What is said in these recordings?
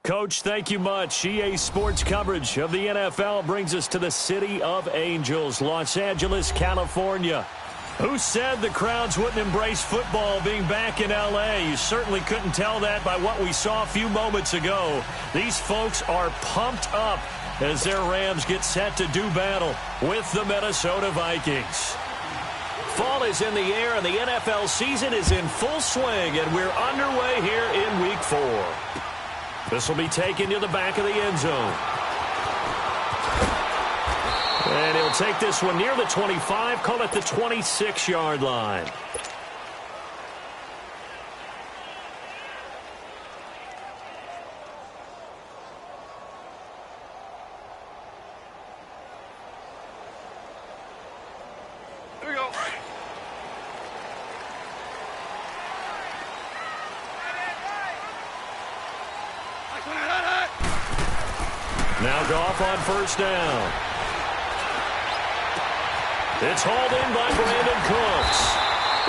Coach, thank you much. EA Sports coverage of the NFL brings us to the City of Angels, Los Angeles, California. Who said the crowds wouldn't embrace football being back in L.A.? You certainly couldn't tell that by what we saw a few moments ago. These folks are pumped up as their Rams get set to do battle with the Minnesota Vikings. Fall is in the air and the NFL season is in full swing, and we're underway here in Week 4. This will be taken to the back of the end zone. And he'll take this one near the 25, call it the 26-yard line. Here we go. Now Goff on first down. It's hauled in by Brandon Cooks.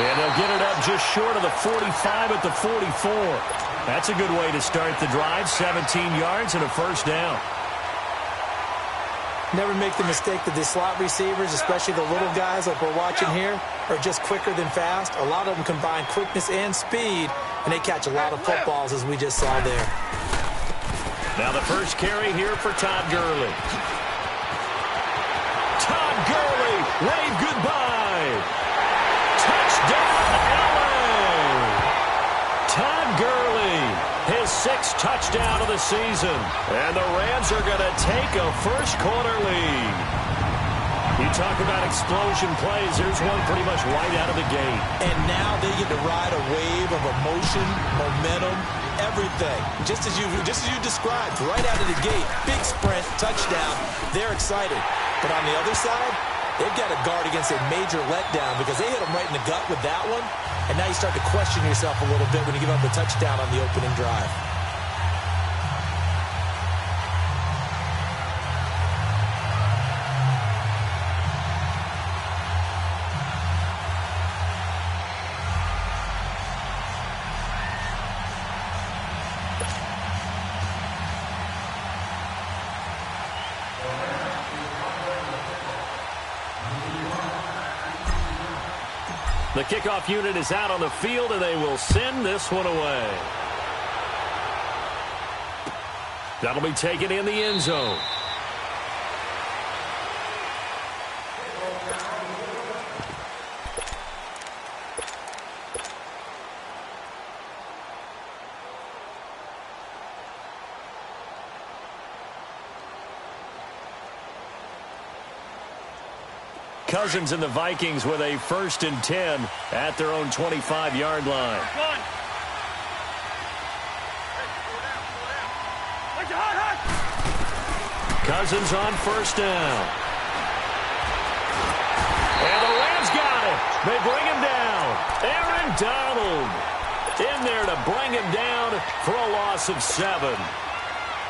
And they'll get it up just short of the 45 at the 44. That's a good way to start the drive. 17 yards and a first down. Never make the mistake that the slot receivers, especially the little guys like we're watching here, are just quicker than fast. A lot of them combine quickness and speed, and they catch a lot of footballs, as we just saw there. Now the first carry here for Todd Gurley. Todd Gurley, wave goodbye. Touchdown, LA. Todd Gurley, his 6th touchdown of the season. And the Rams are going to take a first-quarter lead. You talk about explosion plays. There's one pretty much right out of the gate. And now they get to ride a wave of emotion, momentum, everything. Just as you described, right out of the gate, big sprint, touchdown. They're excited. But on the other side, they've got to guard against a major letdown because they hit them right in the gut with that one. And now you start to question yourself a little bit when you give up a touchdown on the opening drive. The kickoff unit is out on the field, and they will send this one away. That'll be taken in the end zone. Cousins and the Vikings with a 1st and 10 at their own 25-yard line. Cousins on first down. And the Rams got it. They bring him down. Aaron Donald in there to bring him down for a loss of 7.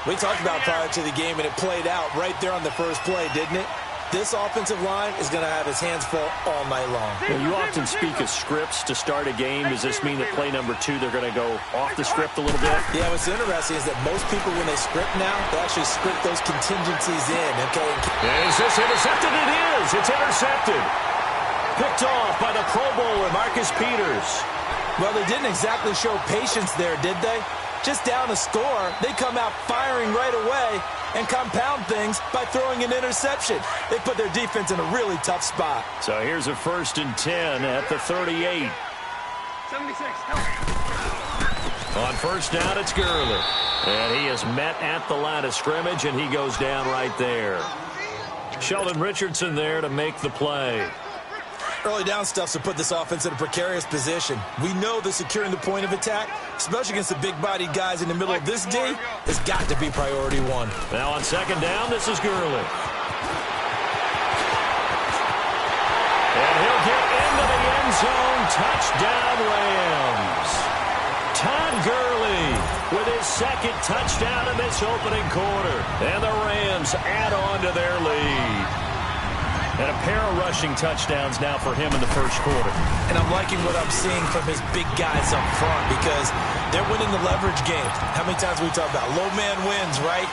We talked about prior to the game, and it played out right there on the first play, didn't it? This offensive line is going to have his hands full all night long. Well, you often speak of scripts to start a game. Does this mean that play number 2, they're going to go off the script a little bit? Yeah, what's interesting is that most people, when they script now, they actually script those contingencies in, okay? Is this intercepted? It is. It's intercepted. Picked off by the Pro Bowler, Marcus Peters. Well, they didn't exactly show patience there, did they? Just down a score, they come out firing right away and compound things by throwing an interception. They put their defense in a really tough spot. So here's a 1st and 10 at the 38. 76. On first down, it's Gurley. And he is met at the line of scrimmage, and he goes down right there. Sheldon Richardson there to make the play. Early down stuff to put this offense in a precarious position. We know that securing the point of attack, especially against the big-bodied guys in the middle of this D, has got to be priority 1. Now on second down, this is Gurley. And he'll get into the end zone. Touchdown, Rams. Todd Gurley with his 2nd touchdown in this opening quarter. And the Rams add on to their lead. And a pair of rushing touchdowns now for him in the first quarter. And I'm liking what I'm seeing from his big guys up front because they're winning the leverage game. How many times we talk about low man wins, right?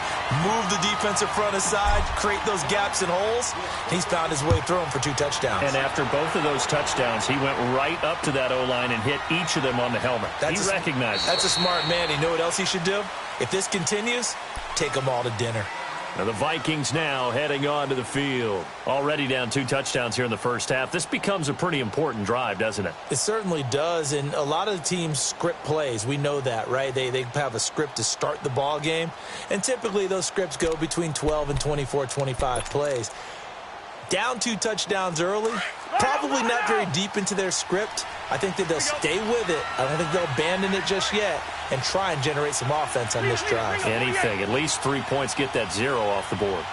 Move the defensive front aside, create those gaps and holes. He's found his way through them for 2 touchdowns. And after both of those touchdowns, he went right up to that O-line and hit each of them on the helmet. He recognized it. That's a smart man. You know what else he should do? If this continues, take them all to dinner. Now the Vikings now heading on to the field. Already down 2 touchdowns here in the first half. This becomes a pretty important drive, doesn't it? It certainly does, and a lot of the teams script plays. We know that, right? They have a script to start the ball game, and typically those scripts go between 12 and 24, 25 plays. Down 2 touchdowns early, probably not very deep into their script. I think that they'll stay with it. I don't think they'll abandon it just yet and try and generate some offense on this drive. Anything. At least 3 points, get that 0 off the board.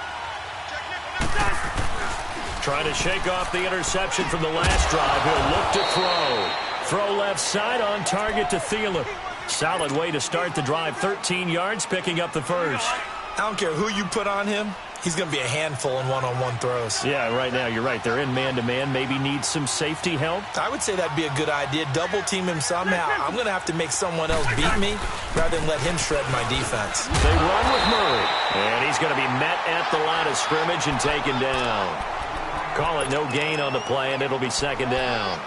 Trying to shake off the interception from the last drive. He'll look to throw. Throw left side on target to Thielen. Solid way to start the drive. 13 yards, picking up the first. I don't care who you put on him. He's going to be a handful in one-on-one throws. Yeah, right now, you're right. They're in man-to-man. Maybe need some safety help. I would say that'd be a good idea. Double-team him somehow. I'm going to have to make someone else beat me rather than let him shred my defense. They run with Murray. And he's going to be met at the line of scrimmage and taken down. Call it no gain on the play, and it'll be second down.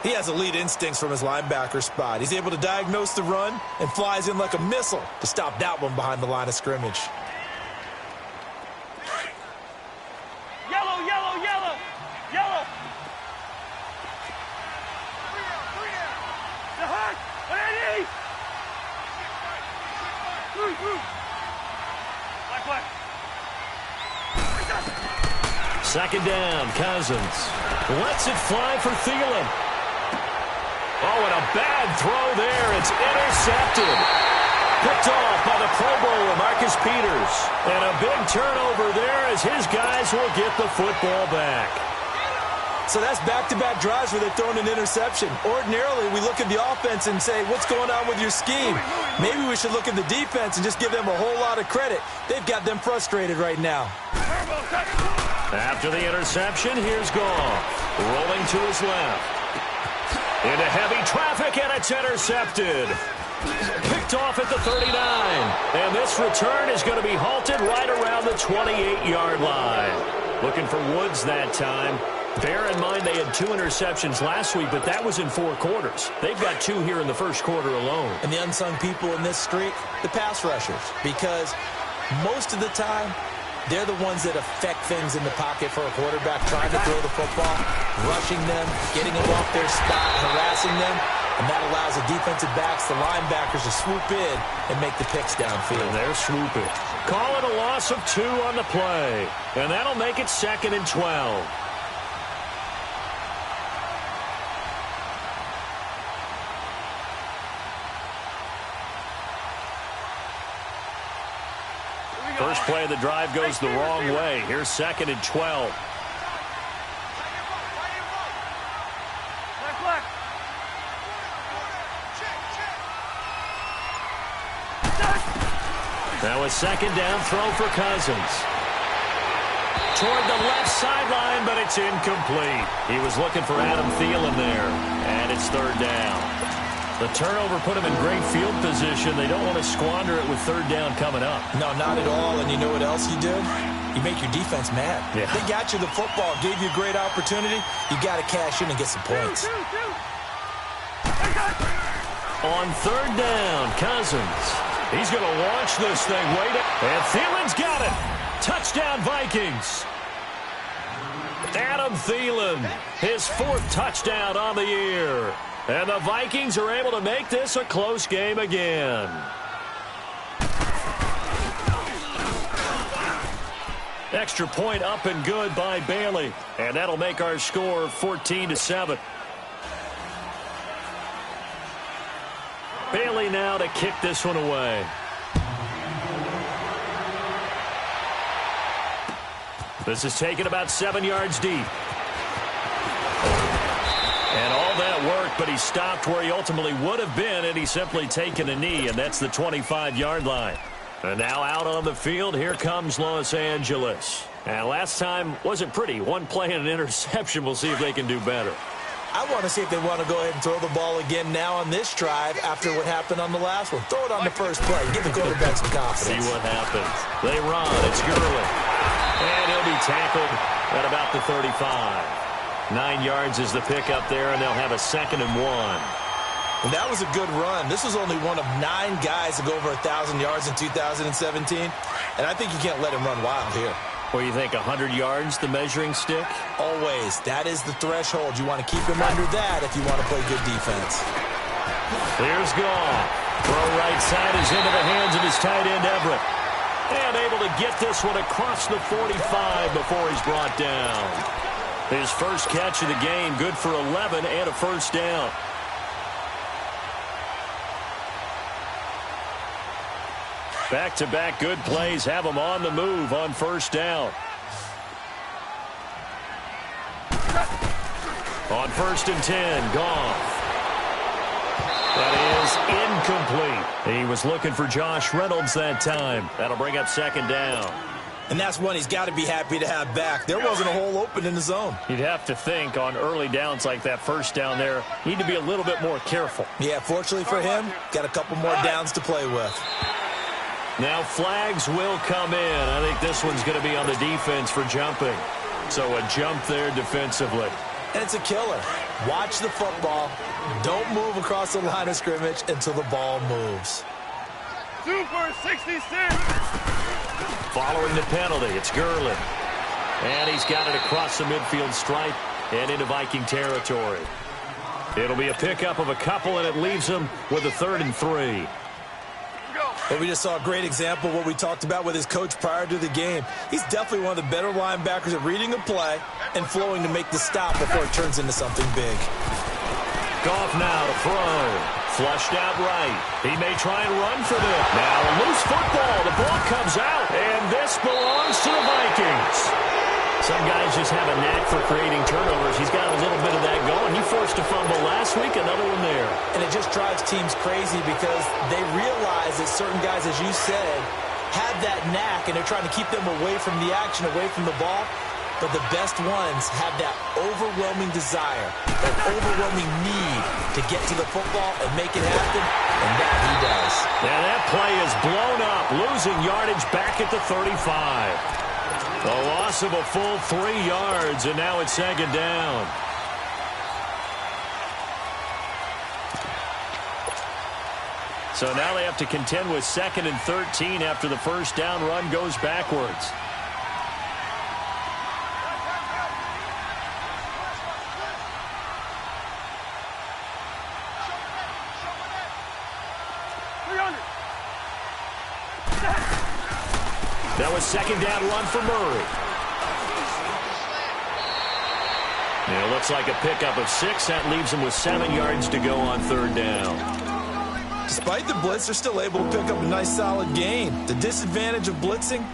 He has elite instincts from his linebacker spot. He's able to diagnose the run and flies in like a missile to stop that one behind the line of scrimmage. Yellow, yellow, yellow, yellow. The hut, Eddie. Black. Second down, Cousins. Lets it fly for Thielen. Oh, and a bad throw there. It's intercepted. Picked off by the Pro Bowler, Marcus Peters. And a big turnover there as his guys will get the football back. So that's back-to-back drives where they've thrown an interception. Ordinarily, we look at the offense and say, what's going on with your scheme? Maybe we should look at the defense and just give them a whole lot of credit. They've got them frustrated right now. After the interception, here's Goff. Rolling to his left. Into heavy traffic, and it's intercepted. Picked off at the 39. And this return is going to be halted right around the 28-yard line. Looking for Woods that time. Bear in mind they had 2 interceptions last week, but that was in 4 quarters. They've got 2 here in the first quarter alone. And the unsung people in this streak, the pass rushers, because most of the time, they're the ones that affect things in the pocket for a quarterback, trying to throw the football, rushing them, getting them off their spot, harassing them, and that allows the defensive backs, the linebackers, to swoop in and make the picks downfield. And they're swooping. Call it a loss of 2 on the play, and that'll make it 2nd and 12. First play of the drive goes the wrong way. Here's 2nd and 12. Now a 2nd down throw for Cousins. Toward the left sideline, but it's incomplete. He was looking for Adam Thielen there, and it's 3rd down. The turnover put him in great field position. They don't want to squander it with 3rd down coming up. No, not at all. And you know what else you do? You make your defense mad. Yeah. They got you the football, gave you a great opportunity. You got to cash in and get some points. On 3rd down, Cousins. He's going to launch this thing. And Thielen's got it. Touchdown, Vikings. Adam Thielen, his 4th touchdown on the year. And the Vikings are able to make this a close game again. Extra point up and good by Bailey. And that'll make our score 14-7. Bailey now to kick this one away. This is taken about 7 yards deep. And all that work, but he stopped where he ultimately would have been, and he's simply taken a knee, and that's the 25-yard line. And now out on the field, here comes Los Angeles. And last time wasn't pretty. One play and an interception. We'll see if they can do better. I want to see if they want to go ahead and throw the ball again now on this drive after what happened on the last one. Throw it on the first play. Give the quarterback some confidence. See what happens. They run. It's Gurley. And he'll be tackled at about the 35. 9 yards is the pickup there, and they'll have a 2nd and 1. And that was a good run. This was only one of 9 guys to go over 1,000 yards in 2017. And I think you can't let him run wild here. Well, you think 100 yards, the measuring stick? Always. That is the threshold. You want to keep him under that if you want to play good defense. Here's Goff. Throw right side is into the hands of his tight end, Everett. And able to get this one across the 45 before he's brought down. His first catch of the game, good for 11 and a first down. Back-to-back good plays have him on the move on first down. On 1st and 10, Goff. That is incomplete. He was looking for Josh Reynolds that time. That'll bring up 2nd down. And that's one he's got to be happy to have back. There wasn't a hole open in the zone. You'd have to think on early downs like that first down there, need to be a little bit more careful. Yeah, fortunately for him, got a couple more downs to play with. Now flags will come in. I think this one's going to be on the defense for jumping. So a jump there defensively. And it's a killer. Watch the football. Don't move across the line of scrimmage until the ball moves. Super 66. Following the penalty, it's Gurley. And he's got it across the midfield stripe and into Viking territory. It'll be a pickup of a couple, and it leaves him with a 3rd and 3. But we just saw a great example of what we talked about with his coach prior to the game. He's definitely one of the better linebackers at reading a play and flowing to make the stop before it turns into something big. Goff now to throw. Flushed out right. He may try and run for this. Now a loose football. The ball comes out, and this belongs to the Vikings. Some guys just have a knack for creating turnovers. He's got a little bit of that going. He forced a fumble last week, another one there. And it just drives teams crazy because they realize that certain guys, as you said, have that knack, and they're trying to keep them away from the action, away from the ball. But the best ones have that overwhelming desire, that overwhelming need to get to the football and make it happen, and that he does. Now that play is blown up, losing yardage back at the 35. A loss of a full 3 yards, and now it's 2nd down. So now they have to contend with 2nd and 13 after the first down run goes backwards. That was 2nd down run for Murray. It looks like a pickup of 6. That leaves him with 7 yards to go on 3rd down. Despite the blitz, they're still able to pick up a nice solid gain. The disadvantage of blitzing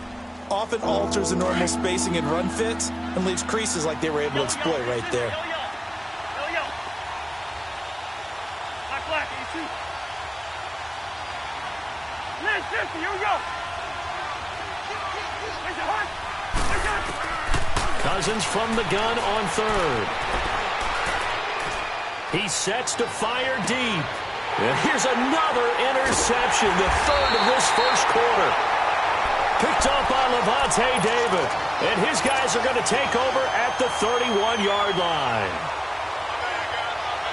often alters the normal spacing and run fits and leaves creases like they were able to exploit right there. Here we go. Cousins from the gun on 3rd. He sets to fire deep. And here's another interception, the 3rd of this first quarter. Picked up by Levante David. And his guys are going to take over at the 31-yard line.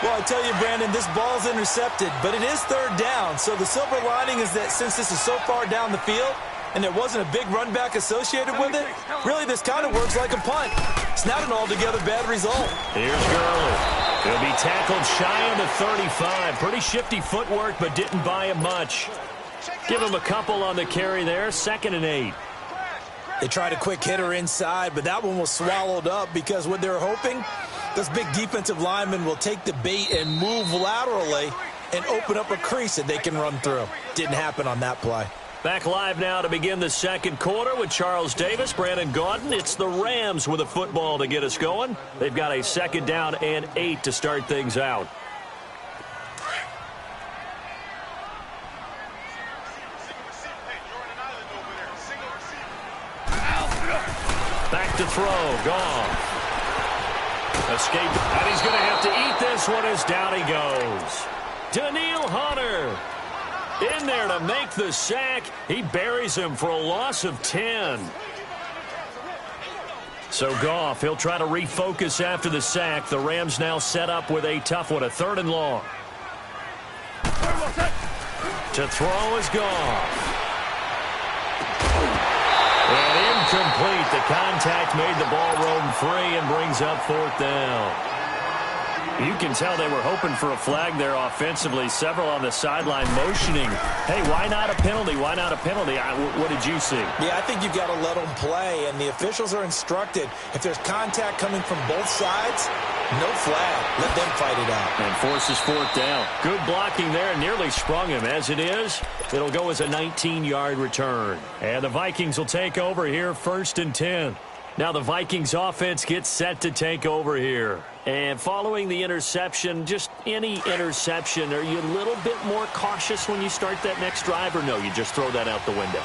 Well, I tell you, Brandon, this ball's intercepted, but it is 3rd down. So the silver lining is that since this is so far down the field, and there wasn't a big run back associated with it, really this kind of works like a punt. It's not an altogether bad result. Here's Gurley. He'll be tackled shy of the 35. Pretty shifty footwork, but didn't buy him much. Give him a couple on the carry there. 2nd and 8. They tried a quick hitter inside, but that one was swallowed up because what they're hoping, those big defensive linemen will take the bait and move laterally and open up a crease that they can run through. Didn't happen on that play. Back live now to begin the second quarter with Charles Davis, Brandon Gaudin. It's the Rams with a football to get us going. They've got a 2nd down and 8 to start things out. to throw. Goff. Escape, and he's going to have to eat this one as down he goes. Daniil Hunter in there to make the sack. He buries him for a loss of 10. So Goff, he'll try to refocus after the sack. The Rams now set up with a tough one, a 3rd and long. To throw is Goff. And incomplete. The contact made the ball roam free and brings up 4th down. You can tell they were hoping for a flag there offensively. Several on the sideline motioning. Hey, why not a penalty? Why not a penalty? What did you see? Yeah, I think you've got to let them play, and the officials are instructed. If there's contact coming from both sides, no flag. Let them fight it out. And forces 4th down. Good blocking there. Nearly sprung him. As it is, it'll go as a 19-yard return. And the Vikings will take over here, 1st and 10. Now the Vikings offense gets set to take over here. And following the interception, just any interception, are you a little bit more cautious when you start that next drive, or no, you just throw that out the window?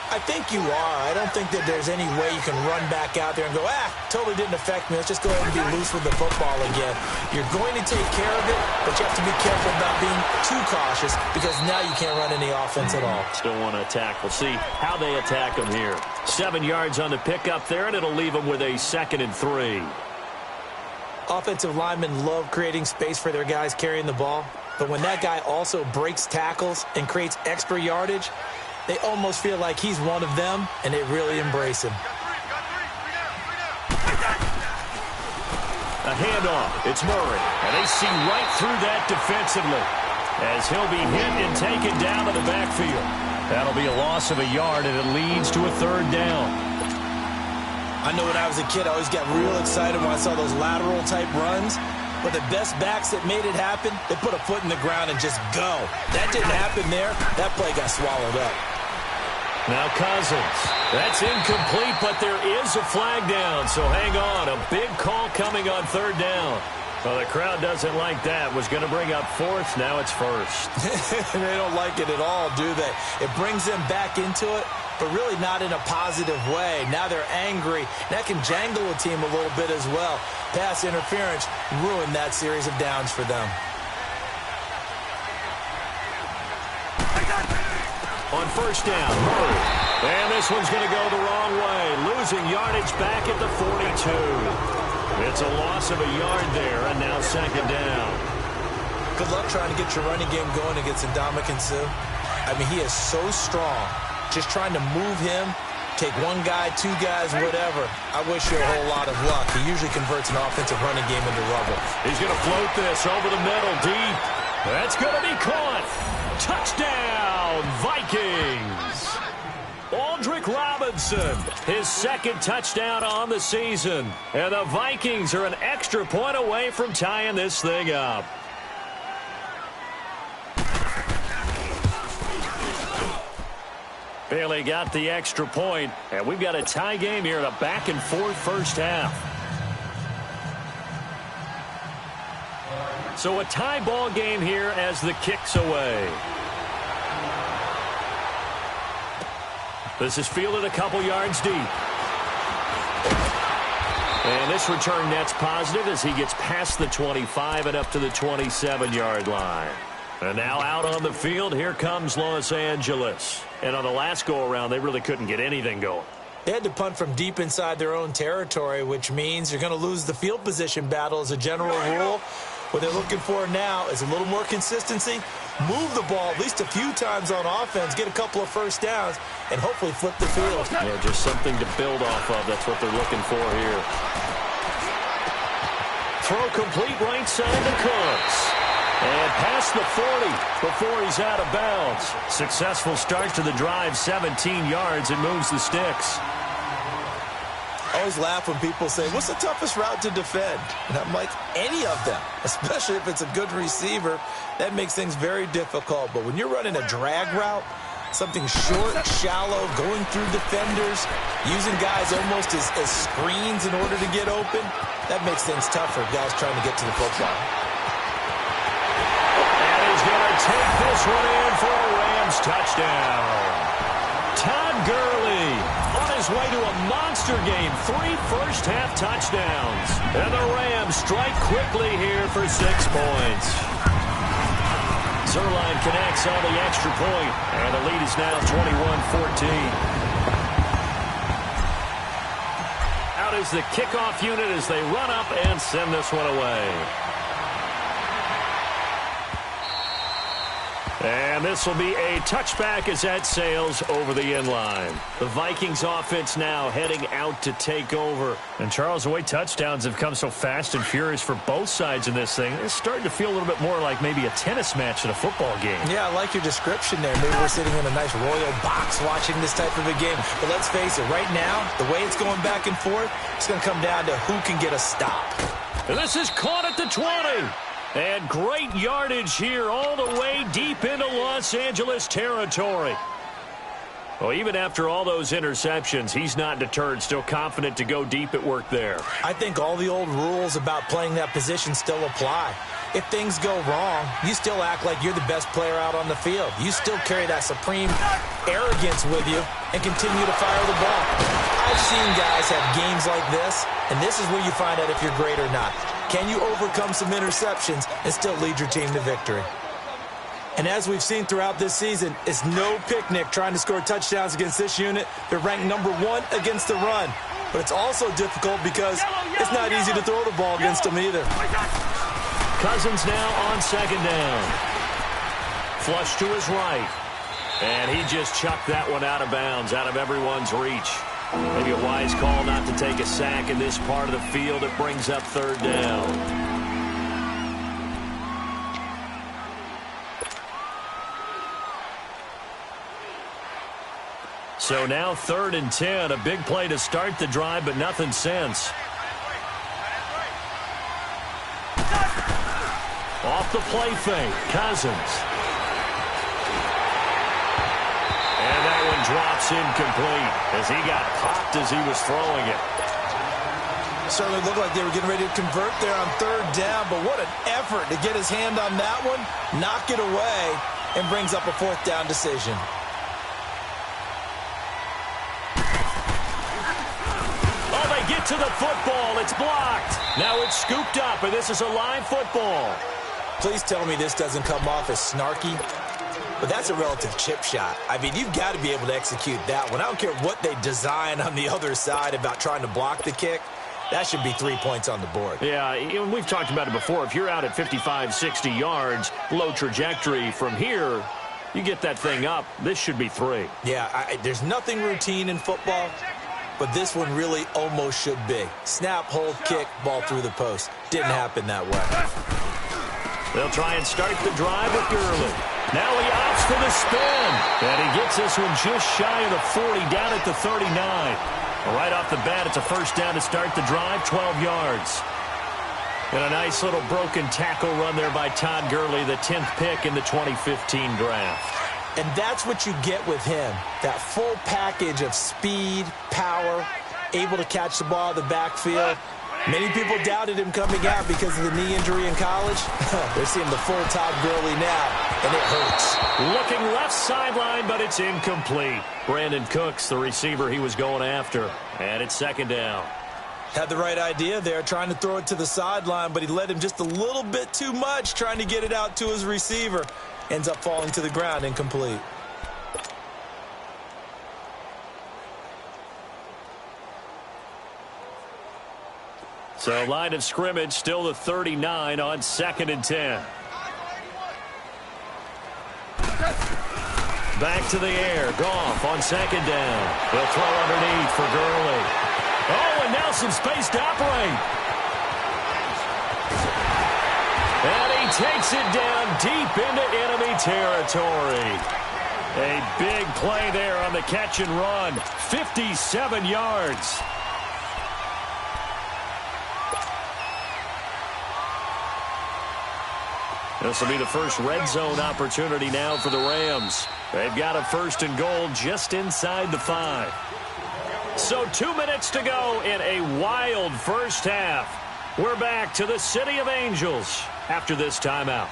I think you are. I don't think that there's any way you can run back out there and go, totally didn't affect me. Let's just go ahead and be loose with the football again. You're going to take care of it, but you have to be careful about being too cautious because now you can't run any offense at all. Still want to attack. We'll see how they attack them here. 7 yards on the pickup there, and it'll leave them with a 2nd and 3. Offensive linemen love creating space for their guys carrying the ball, but when that guy also breaks tackles and creates extra yardage, they almost feel like he's one of them, and they really embrace him. A handoff. It's Murray, and they see right through that defensively as he'll be hit and taken down to the backfield. That'll be a loss of a yard, and it leads to a 3rd down. I know when I was a kid, I always got real excited when I saw those lateral-type runs. But the best backs that made it happen, they put a foot in the ground and just go. That didn't happen there. That play got swallowed up. Now Cousins. That's incomplete, but there is a flag down, so hang on. A big call coming on 3rd down. Well, the crowd doesn't like that. Was going to bring up 4th. Now it's 1st. They don't like it at all, do they? It brings them back into it, but really not in a positive way. Now they're angry. That can jangle a team a little bit as well. Pass interference ruined that series of downs for them. On 1st down, Murray. And this one's going to go the wrong way. Losing yardage back at the 42. It's a loss of a yard there, and now 2nd down. Good luck trying to get your running game going against Ndamukong Suh. I mean, he is so strong. Just trying to move him, take one guy, 2 guys, whatever. I wish you a whole lot of luck. He usually converts an offensive running game into rubble. He's going to float this over the middle deep. That's going to be caught. Touchdown, Vikings. Aldrick Robinson, his 2nd touchdown on the season. And the Vikings are an extra point away from tying this thing up. Bailey got the extra point, and we've got a tie game here in a back-and-forth 1st half. So a tie ball game here as the kick's away. This is fielded a couple yards deep. And this return net's positive as he gets past the 25 and up to the 27-yard line. And now out on the field, here comes Los Angeles. And on the last go-around, they really couldn't get anything going. They had to punt from deep inside their own territory, which means you're going to lose the field position battle as a general rule. What they're looking for now is a little more consistency, move the ball at least a few times on offense, get a couple of 1st downs, and hopefully flip the field. Yeah, just something to build off of. That's what they're looking for here. Throw complete right side to Cooks. And past the 40 before he's out of bounds. Successful start to the drive, 17 yards. It moves the sticks. I always laugh when people say, what's the toughest route to defend? And I'm like, any of them, especially if it's a good receiver. That makes things very difficult. But when you're running a drag route, something short, shallow, going through defenders, using guys almost as screens in order to get open, that makes things tough for guys trying to get to the football. And he's going to take this one in for a Rams touchdown. Todd Gurley on a his way to a monster game. 3 first-half touchdowns. And the Rams strike quickly here for 6 points. Zerline connects on the extra point, and the lead is now 21-14. Out is the kickoff unit as they run up and send this one away. And this will be a touchback as that sails over the end line. The Vikings offense now heading out to take over. And Charles, the way touchdowns have come so fast and furious for both sides in this thing, it's starting to feel a little bit more like maybe a tennis match in a football game. Yeah, I like your description there. Maybe we're sitting in a nice royal box watching this type of a game. But let's face it, right now, the way it's going back and forth, it's going to come down to who can get a stop. And this is caught at the 20. And great yardage here all the way deep into Los Angeles territory. Well, even after all those interceptions, he's not deterred, still confident to go deep at work there. I think all the old rules about playing that position still apply. If things go wrong, you still act like you're the best player out on the field. You still carry that supreme arrogance with you and continue to fire the ball. I've seen guys have games like this, and this is where you find out if you're great or not. Can you overcome some interceptions and still lead your team to victory? And as we've seen throughout this season, it's no picnic trying to score touchdowns against this unit. They're ranked number 1 against the run. But it's also difficult because it's not easy to throw the ball against them either. Cousins now on second down. Flush to his right. And he just chucked that one out of bounds, out of everyone's reach. Maybe a wise call not to take a sack in this part of the field. It brings up third down. So now 3rd and 10. A big play to start the drive, but nothing since. Off the play fake, Cousins. And that one drops incomplete as he got popped as he was throwing it. Certainly looked like they were getting ready to convert there on 3rd down, but what an effort to get his hand on that one, knock it away, and brings up a 4th down decision. Oh, they get to the football. It's blocked. Now it's scooped up, and this is a live football. Please tell me this doesn't come off as snarky. But that's a relative chip shot. I mean, you've got to be able to execute that one. I don't care what they design on the other side about trying to block the kick. That should be 3 points on the board. Yeah, we've talked about it before. If you're out at 55, 60 yards, low trajectory from here, you get that thing up, this should be 3. Yeah, there's nothing routine in football, but this one really almost should be. Snap, hold, kick, ball through the post. Didn't happen that way. They'll try and start the drive with Gurley. Now he opts for the spin. And he gets this one just shy of the 40, down at the 39. Right off the bat, it's a first down to start the drive, 12 yards. And a nice little broken tackle run there by Todd Gurley, the 10th pick in the 2015 draft. And that's what you get with him, that full package of speed, power, able to catch the ball in the backfield. Many people doubted him coming out because of the knee injury in college. They're seeing the full Todd Gurley now, and it hurts. Looking left sideline, but it's incomplete. Brandon Cooks, the receiver he was going after, and it's 2nd down. Had the right idea there, trying to throw it to the sideline, but he led him just a little bit too much, trying to get it out to his receiver. Ends up falling to the ground, incomplete. So line of scrimmage, still the 39 on 2nd and 10. Back to the air. Goff on 2nd down. He'll throw underneath for Gurley. Oh, and now some space to operate. And he takes it down deep into enemy territory. A big play there on the catch and run. 57 yards. This will be the first red zone opportunity now for the Rams. They've got a 1st and goal just inside the 5. So 2 minutes to go in a wild first half. We're back to the City of Angels after this timeout.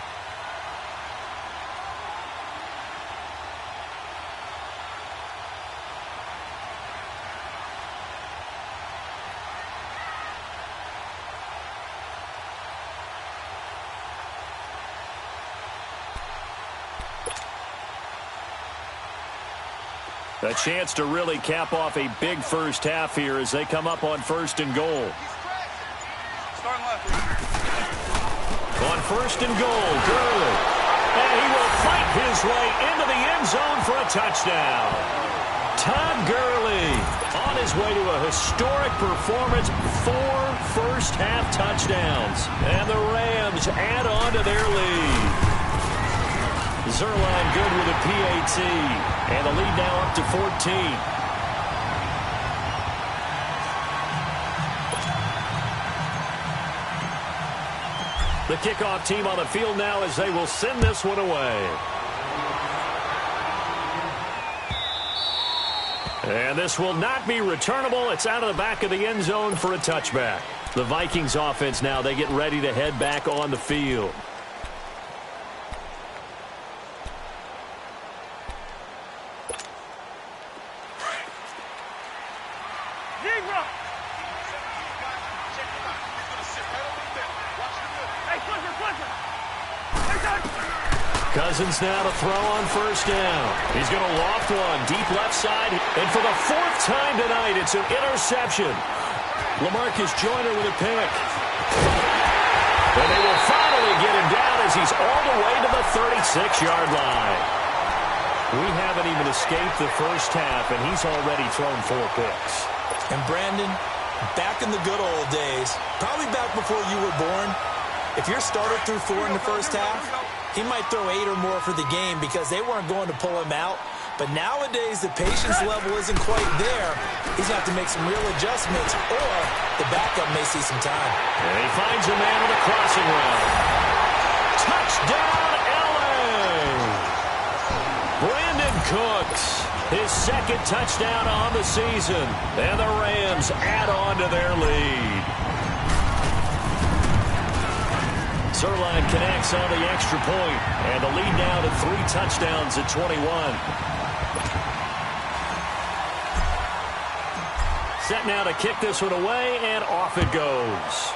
A chance to really cap off a big first half here as they come up on 1st and goal. Starting left. On 1st and goal, Gurley. And he will fight his way into the end zone for a touchdown. Todd Gurley on his way to a historic performance, 4 first-half touchdowns. And the Rams add on to their lead. Zerline good with a PAT. And the lead now up to 14. The kickoff team on the field now as they will send this one away. And this will not be returnable. It's out of the back of the end zone for a touchback. The Vikings offense now, they get ready to head back on the field. Cousins now to throw on 1st down. He's going to loft one deep left side. And for the 4th time tonight, it's an interception. LaMarcus Joyner with a pick. And they will finally get him down as he's all the way to the 36-yard line. We haven't even escaped the first half, and he's already thrown 4 picks. And Brandon, back in the good old days, probably back before you were born, if your starter threw 4 in the first half, he might throw 8 or more for the game because they weren't going to pull him out. But nowadays, the patience level isn't quite there. He's going to have to make some real adjustments, or the backup may see some time. And he finds a man on the crossing route. Touchdown, LA! Brandon Cooks, his 2nd touchdown on the season. And the Rams add on to their lead. Zerline connects on the extra point, and the lead now to 3 touchdowns at 21. Set now to kick this one away, and off it goes.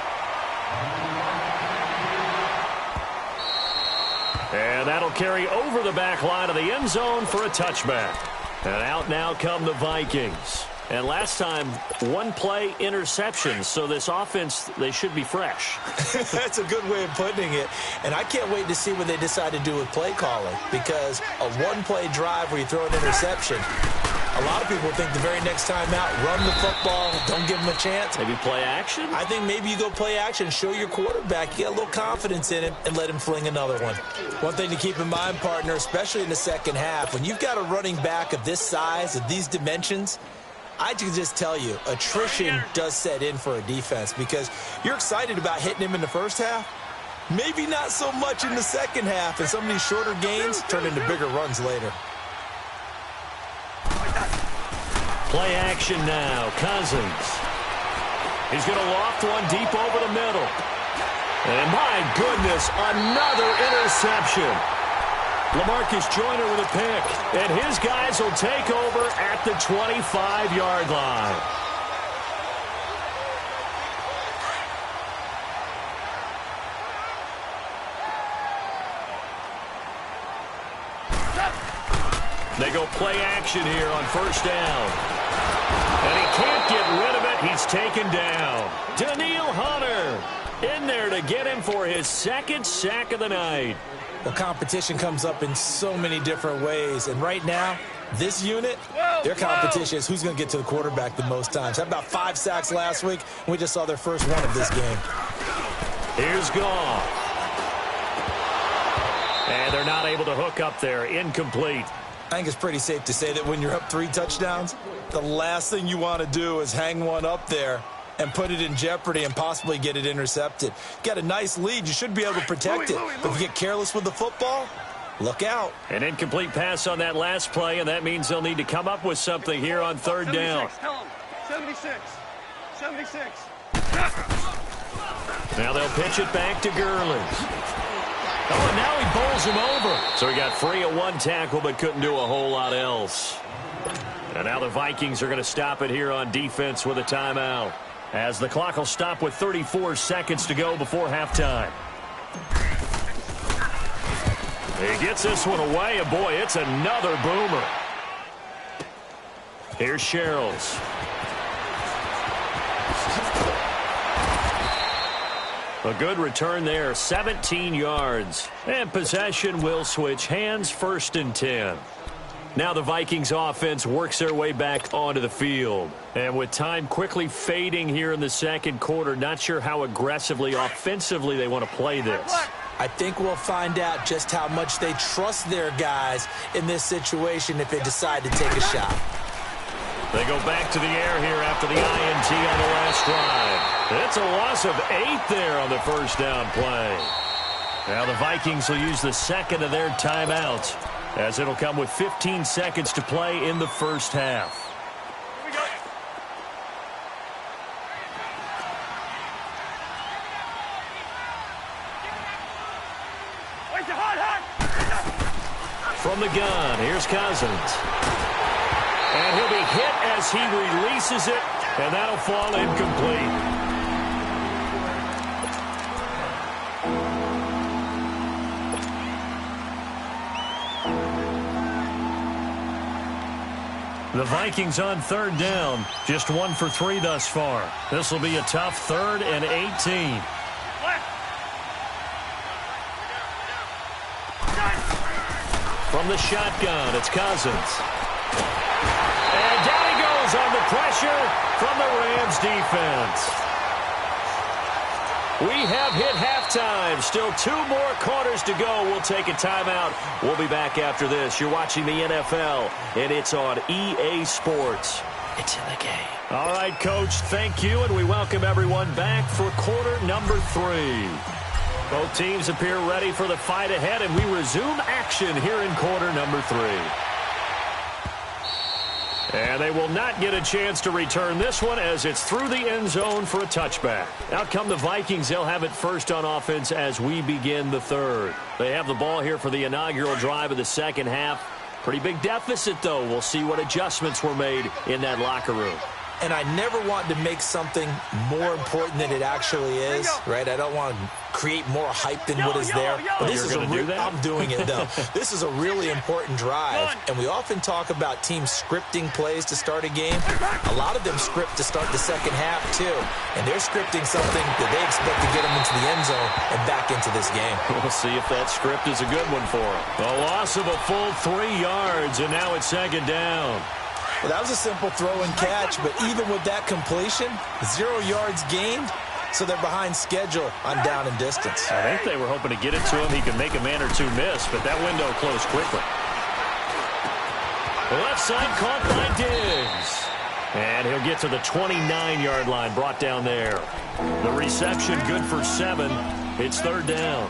And that'll carry over the back line of the end zone for a touchback. And out now come the Vikings. And last time, 1-play interception, so this offense, they should be fresh. That's a good way of putting it. And I can't wait to see what they decide to do with play calling, because a 1-play drive where you throw an interception, a lot of people think the very next time out, run the football, don't give them a chance. Maybe play action? I think maybe you go play action, show your quarterback, you get a little confidence in him, and let him fling another one. One thing to keep in mind, partner, especially in the second half, when you've got a running back of this size, of these dimensions, I can just tell you, attrition does set in for a defense because you're excited about hitting him in the first half. Maybe not so much in the second half, and some of these shorter gains turn into bigger runs later. Play action now. Cousins. He's going to loft one deep over the middle. And my goodness, another interception. LaMarcus Joyner with a pick. And his guys will take over at the 25-yard line. They go play action here on first down. And he can't get rid of it. He's taken down. Daniil Hunter in there to get him for his 2nd sack of the night. Well, competition comes up in so many different ways. And right now, this unit, their competition is who's going to get to the quarterback the most times. How about 5 sacks last week? We just saw their first one of this game. Here's Goff. And they're not able to hook up there. Incomplete. I think it's pretty safe to say that when you're up 3 touchdowns, the last thing you want to do is hang one up there and put it in jeopardy and possibly get it intercepted. You got a nice lead. You should be able to protect it. But if you get careless with the football, look out. An incomplete pass on that last play, and that means they'll need to come up with something here on third down. 76. Now they'll pitch it back to Gurley. Oh, and now he bowls him over. So he got free of 1 tackle but couldn't do a whole lot else. And now the Vikings are going to stop it here on defense with a timeout, as the clock will stop with 34 seconds to go before halftime. He gets this one away, and boy, it's another boomer. Here's Sherrills. A good return there, 17 yards. And possession will switch hands, 1st and 10. Now the Vikings offense works their way back onto the field. And with time quickly fading here in the second quarter, not sure how aggressively, offensively they want to play this. I think we'll find out just how much they trust their guys in this situation if they decide to take a shot. They go back to the air here after the INT on the last drive. It's a loss of 8 there on the first down play. Now the Vikings will use the second of their timeouts, as it'll come with 15 seconds to play in the first half. From the gun, here's Cousins. And he'll be hit as he releases it, and that'll fall incomplete. The Vikings on 3rd down, just 1 for 3 thus far. This will be a tough 3rd and 18. From the shotgun, it's Cousins. And down he goes on the pressure from the Rams defense. We have hit halftime. Still 2 more quarters to go. We'll take a timeout. We'll be back after this. You're watching the NFL, and it's on EA Sports. It's in the game. All right, Coach, thank you, and we welcome everyone back for quarter number 3. Both teams appear ready for the fight ahead, and we resume action here in quarter number 3. And they will not get a chance to return this one as it's through the end zone for a touchback. Out come the Vikings. They'll have it first on offense as we begin the 3rd. They have the ball here for the inaugural drive of the second half. Pretty big deficit, though. We'll see what adjustments were made in that locker room. And I never want to make something more important than it actually is, right? I don't want to create more hype than what is there. But this is I'm doing it, though. This is a really important drive. And we often talk about teams scripting plays to start a game. A lot of them script to start the second half, too. And they're scripting something that they expect to get them into the end zone and back into this game. We'll see if that script is a good one for them. A loss of a full 3 yards, and now it's 2nd down. Well, that was a simple throw and catch, but even with that completion, 0 yards gained, so they're behind schedule on down and distance. I think they were hoping to get it to him. He could make a man or 2 miss, but that window closed quickly. The left side caught by Diggs. And he'll get to the 29-yard line, brought down there. The reception good for 7. It's 3rd down.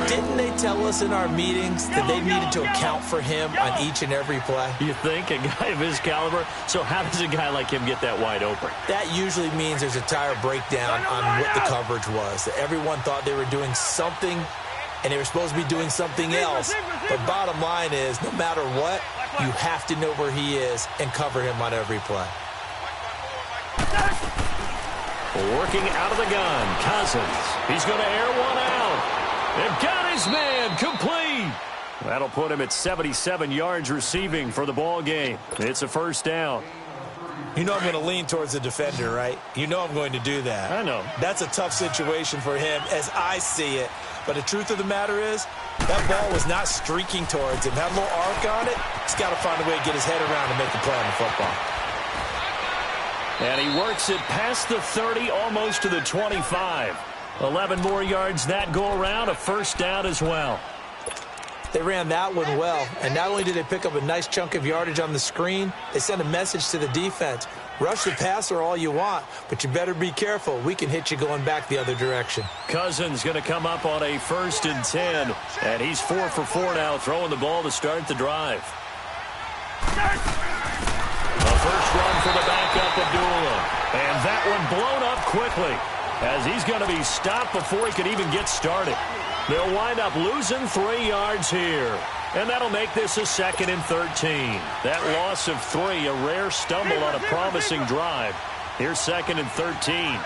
Didn't they tell us in our meetings that they needed to account for him on each and every play? You think? A guy of his caliber? So how does a guy like him get that wide open? That usually means there's a tire breakdown on what the coverage was. That everyone thought they were doing something, and they were supposed to be doing something else. But bottom line is, no matter what, you have to know where he is and cover him on every play. Working out of the gun, Cousins. He's going to air one out. And got his man complete. That'll put him at 77 yards receiving for the ball game. It's a 1st down. You know I'm going to lean towards the defender, right? You know I'm going to do that. I know. That's a tough situation for him as I see it. But the truth of the matter is, that ball was not streaking towards him. Had a little arc on it. He's got to find a way to get his head around and make a play on the football. And he works it past the 30, almost to the 25. 11 more yards that go around, a 1st down as well. They ran that one well, and not only did they pick up a nice chunk of yardage on the screen, they sent a message to the defense. Rush the passer all you want, but you better be careful. We can hit you going back the other direction. Cousins going to come up on a 1st and 10, and he's 4 for 4 now, throwing the ball to start the drive. A first run for the backup, Abdullah, and that one blown up quickly, as he's going to be stopped before he could even get started. They'll wind up losing 3 yards here. And that'll make this a 2nd and 13. That loss of 3, a rare stumble on a promising drive. Here's 2nd and 13.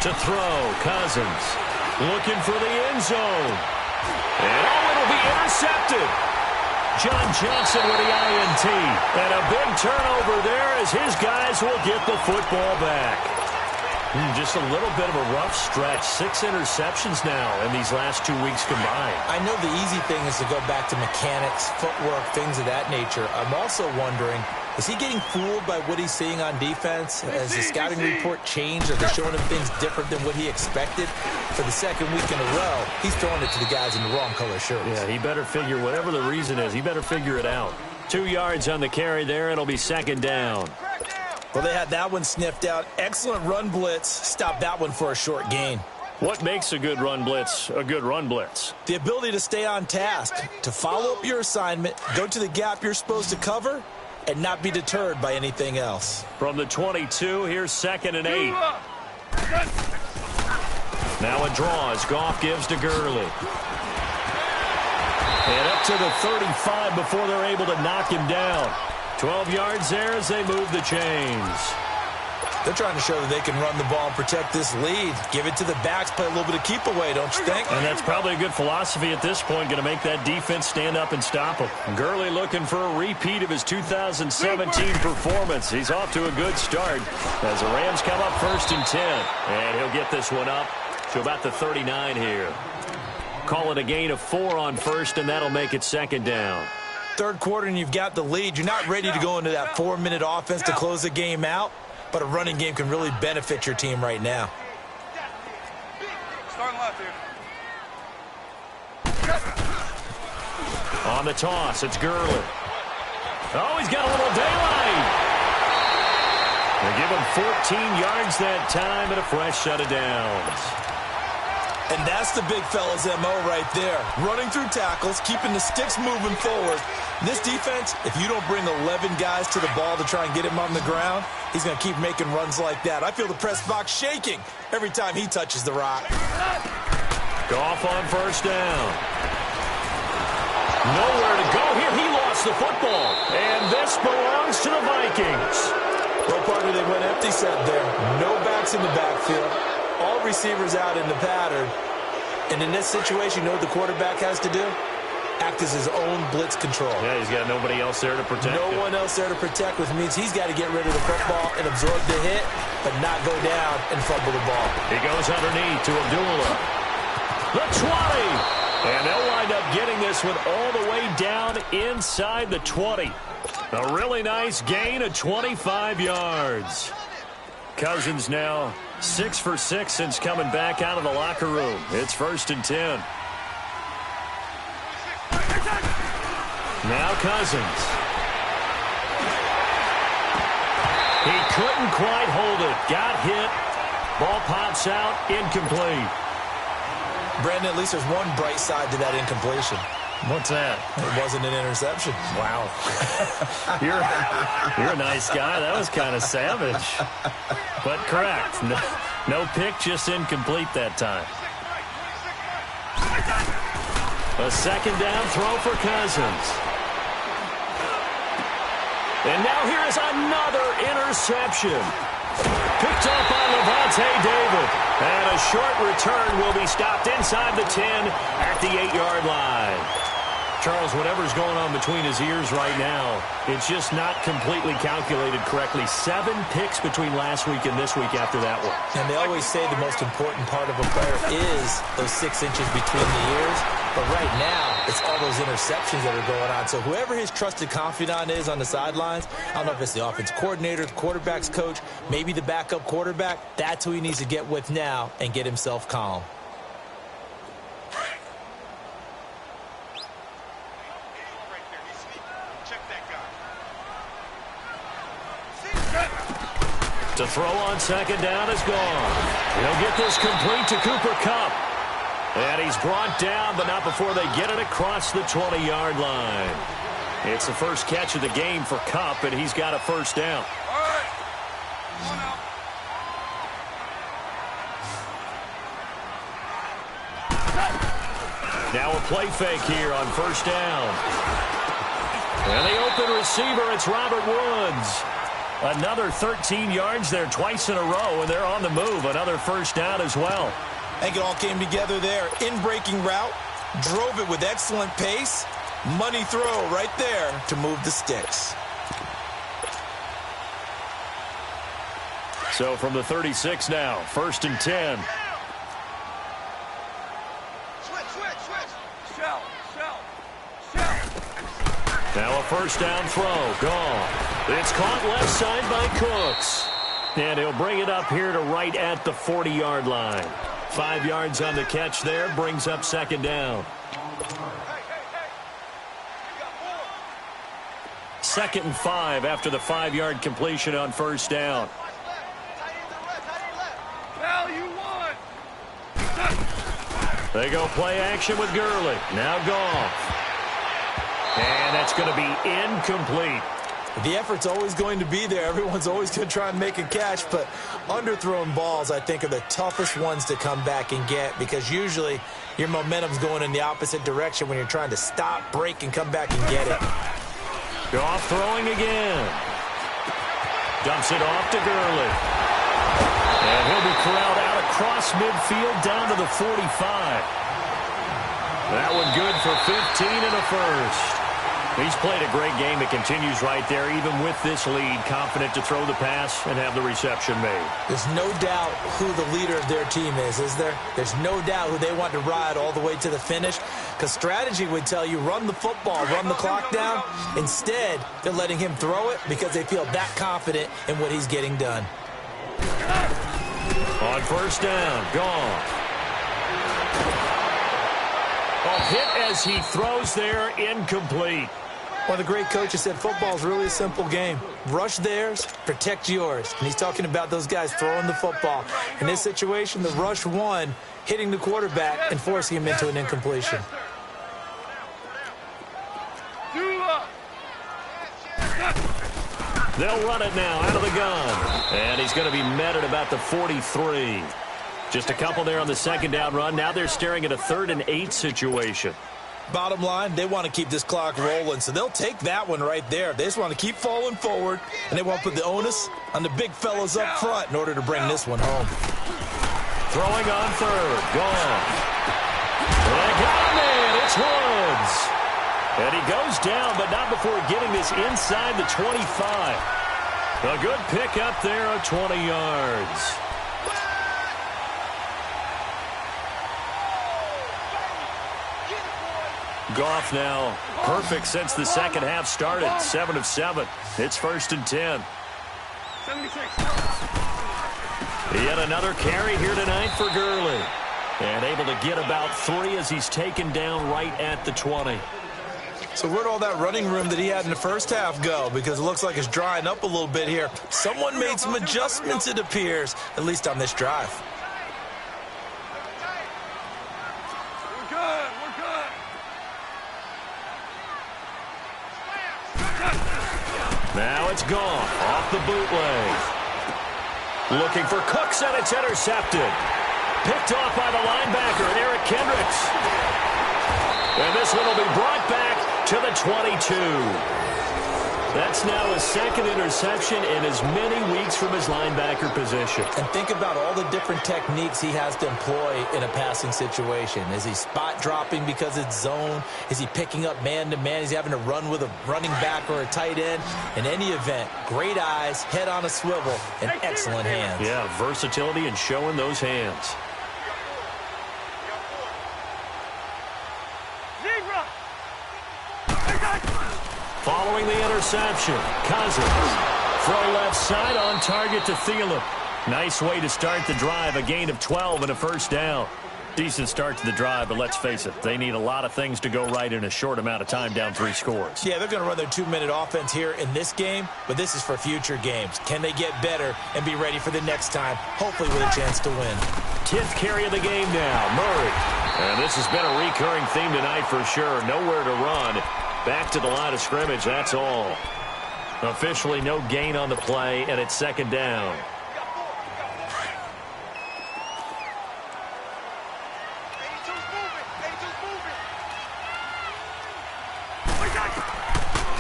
To throw, Cousins. Looking for the end zone. And oh, it'll will be intercepted. John Johnson with the INT. And a big turnover there as his guys will get the football back. Just a little bit of a rough stretch. 6 interceptions now in these last 2 weeks combined. I know the easy thing is to go back to mechanics, footwork, things of that nature. I'm also wondering, is he getting fooled by what he's seeing on defense? Has the scouting report changed? Are they showing him things different than what he expected? For the second week in a row, he's throwing it to the guys in the wrong color shirts. Yeah, he better figure, whatever the reason is, he better figure it out. 2 yards on the carry there. It'll be second down. Well, they had that one sniffed out. Excellent run blitz. Stopped that one for a short gain. What makes a good run blitz a good run blitz? The ability to stay on task, to follow up your assignment, go to the gap you're supposed to cover, and not be deterred by anything else. From the 22, here's 2nd and 8. Now a draw as Goff gives to Gurley. And up to the 35 before they're able to knock him down. 12 yards there as they move the chains. They're trying to show that they can run the ball and protect this lead. Give it to the backs, play a little bit of keep away, don't you think? And that's probably a good philosophy at this point, going to make that defense stand up and stop him. Gurley looking for a repeat of his 2017 performance. He's off to a good start as the Rams come up 1st and 10. And he'll get this one up to about the 39 here. Call it a gain of 4 on 1st, and that'll make it 2nd down. Third quarter and you've got the lead. You're not ready to go into that 4-minute offense to close the game out, but a running game can really benefit your team right now. Starting left here. On the toss, it's Gurley. Oh, he's got a little daylight. They give him 14 yards that time and a fresh set of downs. And that's the big fella's MO right there. Running through tackles, keeping the sticks moving forward. This defense, if you don't bring 11 guys to the ball to try and get him on the ground, he's going to keep making runs like that. I feel the press box shaking every time he touches the rock. Goff on 1st down. Nowhere to go here. He lost the football. And this belongs to the Vikings. Well, partner, they went empty set there. No backs in the backfield. All receivers out in the pattern. And in this situation, you know what the quarterback has to do? Act as his own blitz control. Yeah, he's got nobody else there to protect him. No one else there to protect, which means he's got to get rid of the football and absorb the hit, but not go down and fumble the ball. He goes underneath to Abdullah. The 20. And they'll wind up getting this one all the way down inside the 20. A really nice gain of 25 yards. Cousins now 6 for 6 since coming back out of the locker room. It's 1st and 10. Now Cousins. He couldn't quite hold it. Got hit. Ball pops out. Incomplete. Brandon, at least there's one bright side to that incompletion. What's that? It wasn't an interception. Wow. You're a nice guy. That was kind of savage. But correct. No pick, just incomplete that time. A 2nd down throw for Cousins. And now here is another interception. Picked up by Levante David. And a short return will be stopped inside the 10 at the 8-yard line. Charles, whatever's going on between his ears right now, it's just not completely calculated correctly. 7 picks between last week and this week after that one. And they always say the most important part of a player is those 6 inches between the ears. But right now, it's all those interceptions that are going on. So whoever his trusted confidant is on the sidelines, I don't know if it's the offense coordinator, the quarterback's coach, maybe the backup quarterback, that's who he needs to get with now and get himself calm. To throw on 2nd down is gone. He'll get this complete to Cooper Kupp. And he's brought down, but not before they get it across the 20-yard line. It's the first catch of the game for Kupp, and he's got a 1st down. All right. Come on out. Now a play fake here on 1st down. And the open receiver, it's Robert Woods. Another 13 yards there twice in a row, and they're on the move. Another 1st down as well. I think it all came together there. In-breaking route, Drove it with excellent pace. Money throw right there to move the sticks. So from the 36 now, 1st and 10. Now a first down throw. Gone. It's caught left side by Cooks. And he'll bring it up here to right at the 40-yard line. 5 yards on the catch there. Brings up 2nd down. 2nd and 5 after the 5-yard completion on first down. They go play action with Gurley. Now Goff. And that's going to be incomplete. The effort's always going to be there. Everyone's always going to try and make a catch, but underthrown balls, I think, are the toughest ones to come back and get because usually your momentum's going in the opposite direction when you're trying to stop, break, and come back and get it. Goff throwing again. Dumps it off to Gurley. And he'll be corralled out across midfield down to the 45. That one good for 15 and a first. He's played a great game. It continues right there, even with this lead, confident to throw the pass and have the reception made. There's no doubt who the leader of their team is there? There's no doubt who they want to ride all the way to the finish because strategy would tell you run the football, run the clock down. Instead, they're letting him throw it because they feel that confident in what he's getting done. On first down, gone. A hit as he throws there, incomplete. One of the great coaches said football is really a simple game. Rush theirs, protect yours. And he's talking about those guys throwing the football. In this situation, the rush won, hitting the quarterback and forcing him into an incompletion. They'll run it now out of the gun. And he's going to be met at about the 43. Just a couple there on the 2nd down run. Now they're staring at a 3rd and 8 situation. Bottom line, they want to keep this clock rolling, so they'll take that one right there. They just want to keep falling forward, and they want to put the onus on the big fellas up front in order to bring this one home. Throwing on 3rd. Gone. They got him in. It's Woods. And he goes down, but not before getting this inside the 25. A good pick up there of 20 yards. Goff now perfect since the 2nd half started. 7 of 7. It's 1st and 10. 76. Yet another carry here tonight for Gurley. And able to get about 3 as he's taken down right at the 20. So where'd all that running room that he had in the first half go? Because it looks like it's drying up a little bit here. Someone made some adjustments, it appears, at least on this drive. Now it's gone off the bootleg. Looking for Cooks, and it's intercepted. Picked off by the linebacker, Eric Kendricks. And this one will be brought back to the 22. That's now his 2nd interception in as many weeks from his linebacker position. And think about all the different techniques he has to employ in a passing situation. Is he spot dropping because it's zone? Is he picking up man-to-man? Is he having to run with a running back or a tight end? In any event, great eyes, head on a swivel, and excellent hands. Yeah, versatility and showing those hands. Following the interception, Cousins. Throw left side on target to Thielen. Nice way to start the drive, a gain of 12 and a first down. Decent start to the drive, but let's face it, they need a lot of things to go right in a short amount of time, down 3 scores. Yeah, they're going to run their 2-minute offense here in this game, but this is for future games. Can they get better and be ready for the next time, hopefully with a chance to win? 10th carry of the game now, Murray. And this has been a recurring theme tonight for sure. Nowhere to run. Back to the line of scrimmage, that's all. Officially no gain on the play, and it's 2nd down.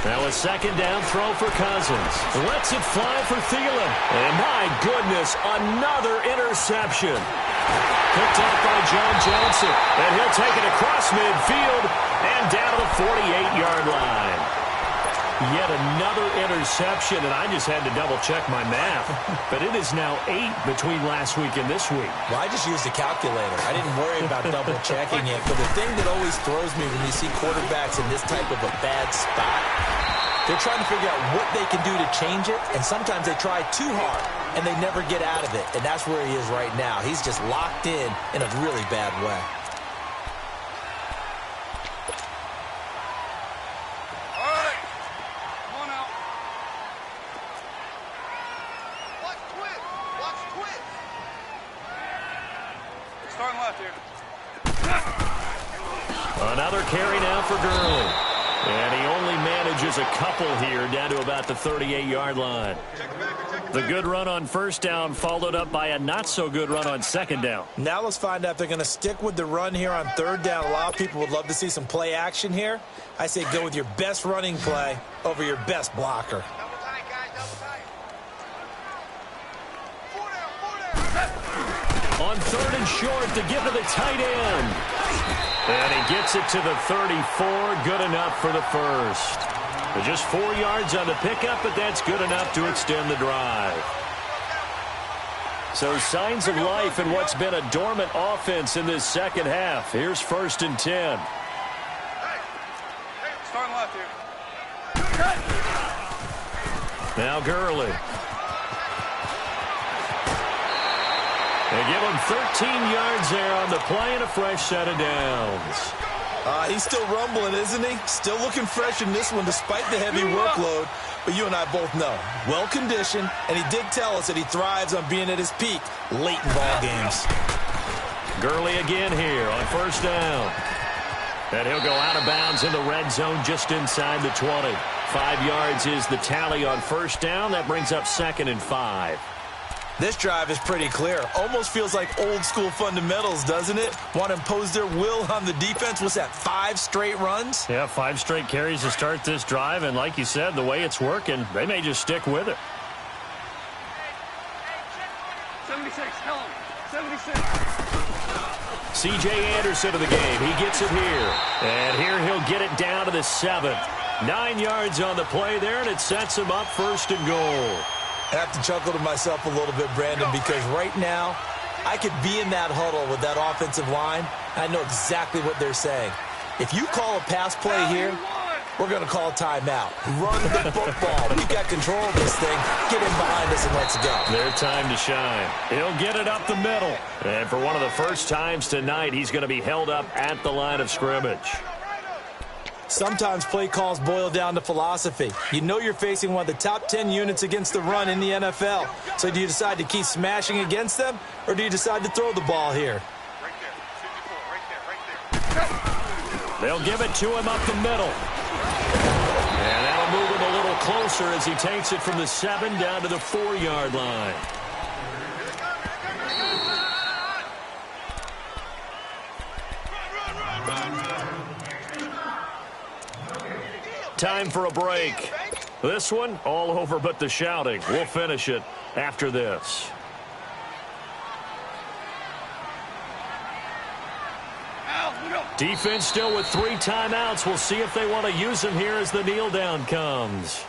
Now a 2nd down throw for Cousins. Lets it fly for Thielen. And my goodness, another interception. Picked off by John Johnson. And he'll take it across midfield and down to the 48-yard line. Yet another interception, and I just had to double-check my math. But it is now 8 between last week and this week. Well, I just used a calculator. I didn't worry about double-checking it. But the thing that always throws me when you see quarterbacks in this type of a bad spot, they're trying to figure out what they can do to change it, and sometimes they try too hard, and they never get out of it. And that's where he is right now. He's just locked in a really bad way. Another carry now for Gurley. And he only manages a couple here down to about the 38-yard line. The good run on first down followed up by a not-so-good run on second down. Now let's find out if they're going to stick with the run here on third down. A lot of people would love to see some play action here. I say go with your best running play over your best blocker. On third and short to give to the tight end. And he gets it to the 34. Good enough for the first. Just 4 yards on the pickup, but that's good enough to extend the drive. So signs of life in what's been a dormant offense in this second half. Here's 1st and 10. Starting left here. Now Gurley. They give him 13 yards there on the play and a fresh set of downs. He's still rumbling, isn't he? Still looking fresh in this one despite the heavy workload. But you and I both know, well-conditioned, and he did tell us that he thrives on being at his peak late in ball games. Gurley again here on first down. And he'll go out of bounds in the red zone just inside the 20. 5 yards is the tally on first down. That brings up 2nd and 5. This drive is pretty clear. Almost feels like old-school fundamentals, doesn't it? Want to impose their will on the defense. What's that, 5 straight runs? Yeah, 5 straight carries to start this drive. And like you said, the way it's working, they may just stick with it. 76, tell him. 76. C.J. Anderson of the game. He gets it here. And here he'll get it down to the 7. 9 yards on the play there, and it sets him up 1st and goal. I have to chuckle to myself a little bit, Brandon, because right now I could be in that huddle with that offensive line. I know exactly what they're saying. If you call a pass play here, we're going to call a timeout. Run the football. We've got control of this thing. Get in behind us and let's go. Their time to shine. He'll get it up the middle. And for one of the first times tonight, he's going to be held up at the line of scrimmage. Sometimes play calls boil down to philosophy. You know you're facing one of the top 10 units against the run in the NFL. So do you decide to keep smashing against them, or do you decide to throw the ball here? They'll give it to him up the middle. And that'll move him a little closer as he takes it from the 7 down to the 4-yard line. Time for a break. This one, all over but the shouting. We'll finish it after this. Defense still with 3 timeouts. We'll see if they want to use them here as the kneel down comes.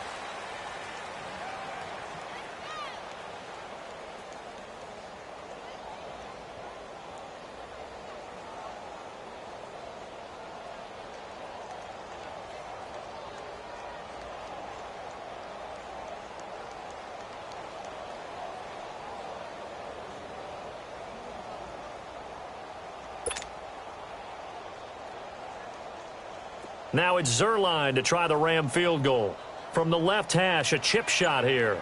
Now it's Zerline to try the Ram field goal. From the left hash, a chip shot here.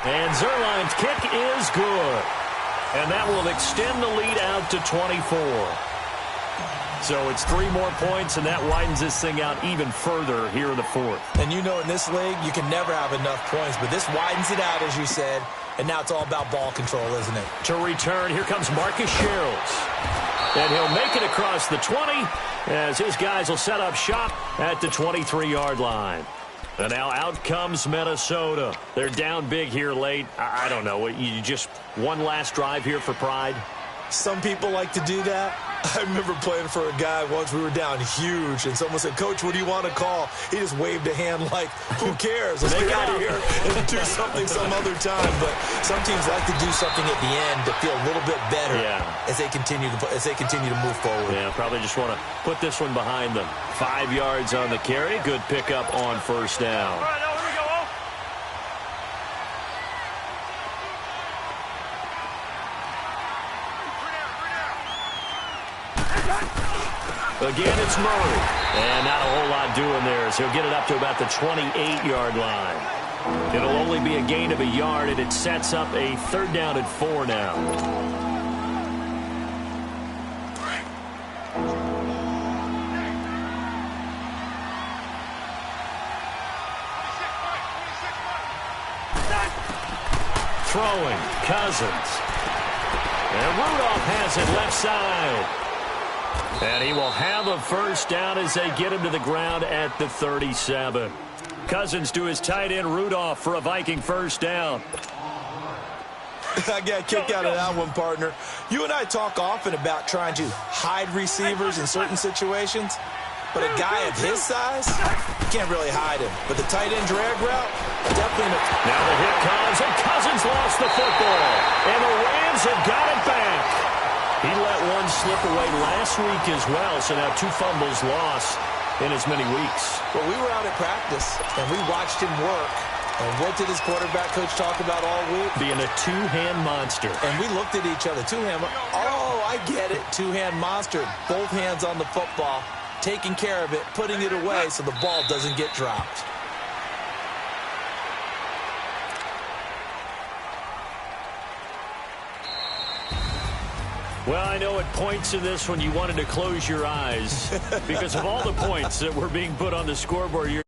And Zerline's kick is good. And that will extend the lead out to 24. So it's 3 more points, and that widens this thing out even further here in the 4th. And you know in this league, you can never have enough points, but this widens it out, as you said. And now it's all about ball control, isn't it? To return, here comes Marcus Sherrills. And he'll make it across the 20 as his guys will set up shop at the 23-yard line. And now out comes Minnesota. They're down big here late. I don't know. You just one last drive here for pride? Some people like to do that. I remember playing for a guy once. We were down huge, and someone said, "Coach, what do you want to call?" He just waved a hand like, "Who cares? Let's get out of here and do something some other time." But some teams like to do something at the end to feel a little bit better as they continue to move forward. Yeah, probably just want to put this one behind them. 5 yards on the carry. Good pickup on first down. Again, it's Murray. And not a whole lot doing there, so he'll get it up to about the 28-yard line. It'll only be a gain of a yard, and it sets up a 3rd down and 4 now. Throwing, Cousins. And Rudolph has it left side. And he will have a first down as they get him to the ground at the 37. Cousins to his tight end, Rudolph, for a Viking first down. I got a kick out of that one, partner. You and I talk often about trying to hide receivers in certain situations. But a guy of his size, you can't really hide him. But the tight end drag route, definitely. Now the hit comes, and Cousins lost the football. And the Rams have got it back. He let one slip away last week as well, so now 2 fumbles lost in as many weeks. Well, we were out at practice, and we watched him work. And what did his quarterback coach talk about all week? Being a 2-hand monster. And we looked at each other. 2-hand. Oh, I get it. 2-hand monster. Both hands on the football, taking care of it, putting it away so the ball doesn't get dropped. Well, I know at points in this one you wanted to close your eyes because of all the points that were being put on the scoreboard.